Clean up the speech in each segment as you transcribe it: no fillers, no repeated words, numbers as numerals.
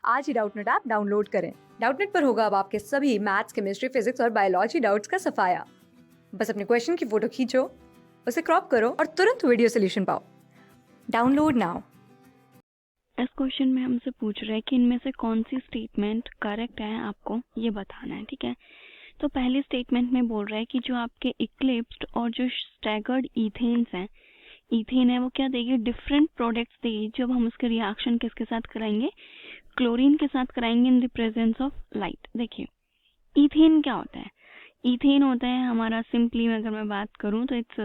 आज ही Doubtnut app download करें। Doubtnut पर होगा अब आपके सभी मैथ्स, केमिस्ट्री, फिजिक्स और बायोलॉजी डाउट्स का सफाया। बस अपने क्वेश्चन की फोटो खींचो, उसे क्रॉप करो और तुरंत वीडियो सोल्यूशन पाओ। Download now. इस क्वेश्चन में हमसे पूछ रहे हैं कि इनमें से कौन सी स्टेटमेंट करेक्ट है, आपको ये बताना है। ठीक है, तो पहली स्टेटमेंट में बोल रहा है कि जो आपके इक्लिप्स्ड और जो स्टैगर्ड इथेन्स हैं, इथेन है वो क्या देगी, डिफरेंट प्रोडक्ट्स देगी जब हम उसके रिएक्शन किसके साथ कराएंगे, क्लोरीन के साथ कराएंगे in the presence of light. देखिए इथेन क्या होता है, इथेन होता है हमारा, सिंपली अगर मैं बात करूं तो इट्स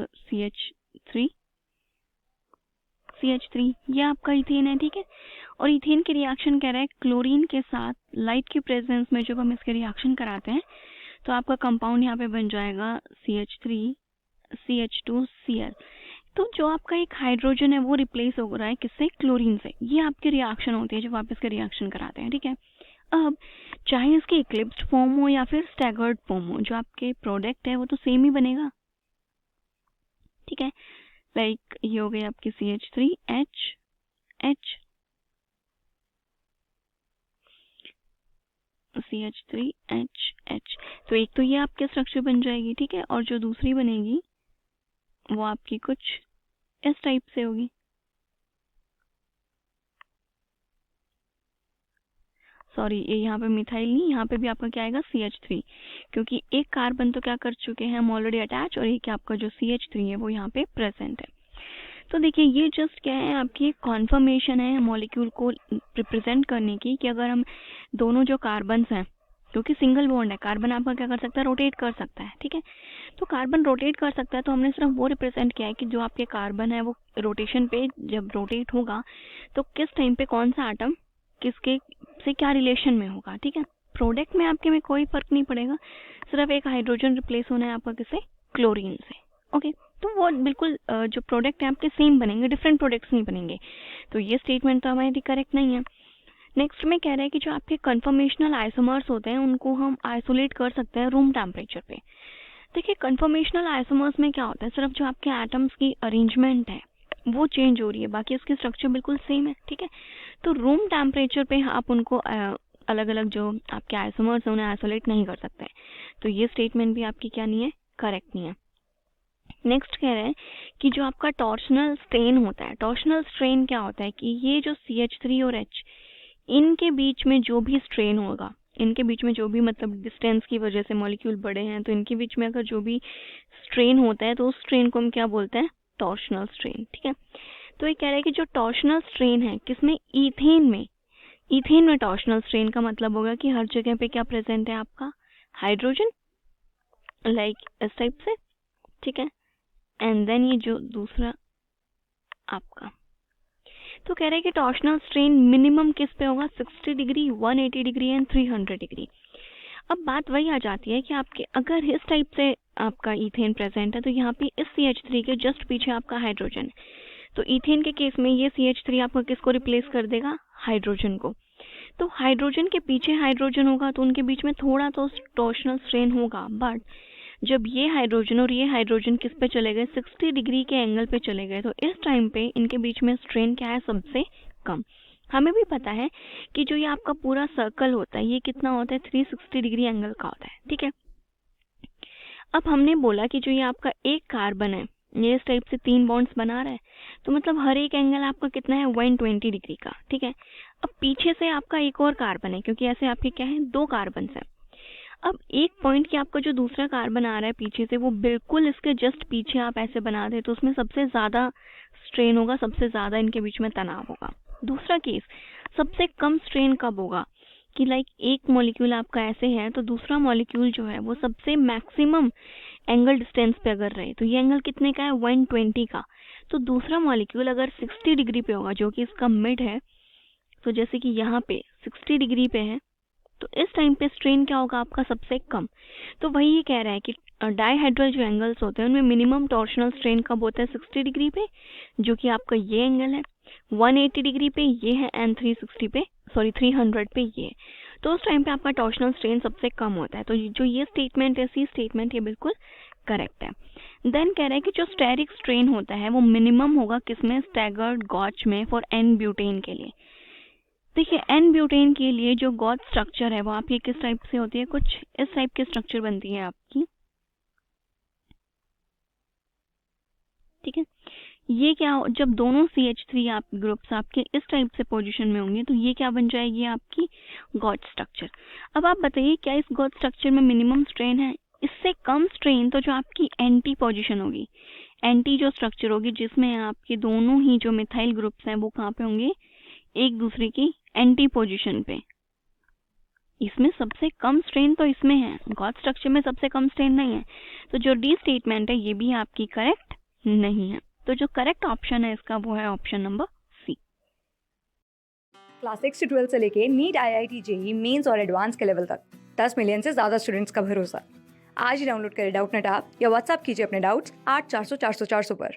CH3 ये आपका इथेन है। ठीक है, और इथेन की रिएक्शन कह रहा है क्लोरीन के साथ लाइट की प्रेजेंस में जब हम इसके रिएक्शन कराते हैं तो आपका कंपाउंड यहाँ पे बन जाएगा CH3 CH2Cl। तो जो आपका एक हाइड्रोजन है वो रिप्लेस हो रहा है किससे, क्लोरीन से। ये आपकी रिएक्शन होती है जब आप इसके रिएक्शन कराते हैं। ठीक है, अब चाहे इसकी इक्लिप्स्ड फॉर्म हो या फिर स्टैगर्ड फॉर्म हो, जो आपके प्रोडक्ट है वो तो सेम ही बनेगा। ठीक है, लाइक ये हो गई आपकी CH3H CH3HH। तो एक तो ये आपके स्ट्रक्चर बन जाएगी। ठीक है, और जो दूसरी बनेगी वो आपकी कुछ इस टाइप से होगी। सॉरी, ये यहाँ पे मिथाइल नहीं, यहाँ पे भी आपका क्या आएगा CH3, क्योंकि एक कार्बन तो क्या कर चुके हैं हम ऑलरेडी अटैच, और एक आपका जो CH3 है वो यहाँ पे प्रेजेंट है। तो देखिए ये जस्ट क्या है, आपकी कॉन्फर्मेशन है मॉलिक्यूल को रिप्रेजेंट करने की, कि अगर हम दोनों जो कार्बन्स हैं, क्योंकि सिंगल बॉन्ड है, कार्बन आपका क्या कर सकता है, रोटेट कर सकता है। ठीक है, तो कार्बन रोटेट कर सकता है, तो हमने सिर्फ वो रिप्रेजेंट किया है कि जो आपके कार्बन है वो रोटेशन पे जब रोटेट होगा तो किस टाइम पे कौन सा एटम किसके से क्या रिलेशन में होगा। ठीक है, प्रोडक्ट में आपके में कोई फर्क नहीं पड़ेगा, सिर्फ एक हाइड्रोजन रिप्लेस होना है आपका किससे, क्लोरीन से। ओके, तो वो बिल्कुल जो प्रोडक्ट है आपके सेम बनेंगे, डिफरेंट प्रोडक्ट्स नहीं बनेंगे। तो ये स्टेटमेंट तो हमारी करेक्ट नहीं है। नेक्स्ट में कह रहा है कि जो आपके कन्फर्मेशनल आइसोमर्स होते हैं उनको हम आइसोलेट कर सकते हैं रूम टेम्परेचर पे। देखिए कन्फर्मेशनल आइसोमर्स में क्या होता है, सिर्फ जो आपके एटम्स की अरेंजमेंट है वो चेंज हो रही है, बाकी उसकी स्ट्रक्चर बिल्कुल सेम है। ठीक है, तो रूम टेम्परेचर पे आप उनको अलग अलग जो आपके आइसोमर्स हैं उन्हें आइसोलेट नहीं कर सकते। तो ये स्टेटमेंट भी आपकी क्या नहीं है, करेक्ट नहीं है। नेक्स्ट कह रहे हैं कि जो आपका टॉर्शनल स्ट्रेन होता है, टॉर्शनल स्ट्रेन क्या होता है कि ये जो CH3 और H, इनके बीच में जो भी स्ट्रेन होगा, इनके बीच में जो भी मतलब डिस्टेंस की वजह से मॉलिक्यूल बड़े हैं, तो इनके बीच में अगर जो भी स्ट्रेन होता है तो उस स्ट्रेन को हम क्या बोलते हैं, टॉर्शनल स्ट्रेन। ठीक है, तो ये कह रहा है कि जो टॉर्शनल स्ट्रेन है किसमें, इथेन में। इथेन में टॉर्शनल स्ट्रेन का मतलब होगा कि हर जगह पे क्या प्रेजेंट है आपका, हाइड्रोजन, लाइक इस टाइप से। ठीक है, एंड देन ये जो दूसरा आपका, तो कह रहे हैं कि टॉर्शनल स्ट्रेन मिनिमम किस पे होगा, 60 डिग्री, 180 डिग्री एंड 300 डिग्री। अब बात वही आ जाती है कि आपके अगर इस टाइप से आपका इथेन प्रेजेंट है तो यहाँ पे इस CH3 के जस्ट पीछे आपका हाइड्रोजन है, तो इथेन के केस में ये CH3 आपका किसको रिप्लेस कर देगा, हाइड्रोजन को। तो हाइड्रोजन के पीछे हाइड्रोजन होगा तो उनके बीच में थोड़ा तो टॉर्शनल स्ट्रेन होगा, बट जब ये हाइड्रोजन और ये हाइड्रोजन किस पे चले गए, 60 डिग्री के एंगल पे चले गए, तो इस टाइम पे इनके बीच में स्ट्रेन क्या है, सबसे कम। हमें भी पता है कि जो ये आपका पूरा सर्कल होता है ये कितना होता है, 360 डिग्री एंगल का होता है। ठीक है, अब हमने बोला कि जो ये आपका एक कार्बन है ये इस टाइप से 3 बॉन्ड्स बना रहा है, तो मतलब हर एक एंगल आपका कितना है, 120 डिग्री का। ठीक है, अब पीछे से आपका एक और कार्बन है, क्योंकि ऐसे आपके क्या है, 2 कार्बन है। अब एक पॉइंट की आपका जो दूसरा कार्बन आ रहा है पीछे से, वो बिल्कुल इसके जस्ट पीछे आप ऐसे बना दे तो उसमें सबसे ज्यादा स्ट्रेन होगा, सबसे ज्यादा इनके बीच में तनाव होगा। दूसरा केस, सबसे कम स्ट्रेन कब होगा कि लाइक एक मॉलिक्यूल आपका ऐसे है तो दूसरा मॉलिक्यूल जो है वो सबसे मैक्सिमम एंगल डिस्टेंस पे अगर रहे, तो ये एंगल कितने का है, 120 का। तो दूसरा मॉलिक्यूल अगर 60 डिग्री पे होगा जो कि इसका मिड है, तो जैसे कि यहाँ पे 60 डिग्री पे है, तो इस टाइम पे स्ट्रेन क्या होगा आपका, सबसे कम। तो वही ये कह रहा है कि डाइहाइड्रल जो एंगल्स होते हैं उनमें मिनिमम टॉर्शनल स्ट्रेन कब होता है, 60 डिग्री पे, जो कि आपका ये एंगल है, 180 डिग्री पे ये है, एंड 360 पे, सॉरी 300 पे ये। तो उस टाइम पे आपका टॉर्शनल स्ट्रेन सबसे कम होता है। तो जो ये स्टेटमेंट है, सी स्टेटमेंट, ये बिल्कुल करेक्ट है। देन कह रहा है कि जो स्टेरिक स्ट्रेन होता है वो मिनिमम होगा किसमें, स्टैगर्ड गॉच में, फॉर N ब्यूटेन के लिए। देखिए एन ब्यूटेन के लिए जो गॉड स्ट्रक्चर है वो आपकी किस टाइप से होती है, कुछ इस टाइप की स्ट्रक्चर बनती है आपकी, ठीक है। ये क्या जब दोनों CH3 आप ग्रुप्स आपके इस टाइप से पोजीशन में होंगे तो ये क्या बन जाएगी आपकी गॉड स्ट्रक्चर। अब आप बताइए क्या इस गॉड स्ट्रक्चर में मिनिमम स्ट्रेन है, इससे कम स्ट्रेन तो जो आपकी एंटी पोजीशन होगी, एंटी जो स्ट्रक्चर होगी जिसमें आपके दोनों ही जो मिथाइल ग्रुप्स हैं वो कहाँ पे होंगे, एक दूसरे की एंटी पोजीशन पे, इसमें सबसे कम स्ट्रेन तो इसमें है, गॉड स्ट्रक्चर में सबसे कम स्ट्रेन नहीं है। तो जो डी स्टेटमेंट है ये भी आपकी करेक्ट नहीं है। तो जो करेक्ट ऑप्शन है इसका वो है ऑप्शन नंबर सी। क्लास 6 से 12 से लेके नीट, IIT, JEE मेंस और एडवांस के लेवल तक 10 मिलियन से ज़्यादा स्टूडेंट्स का भरोसा। आज ही डाउनलोड करें डाउटनेट ऐप या व्हाट्सएप कीजिए अपने डाउट्स 8400 400 400 पर।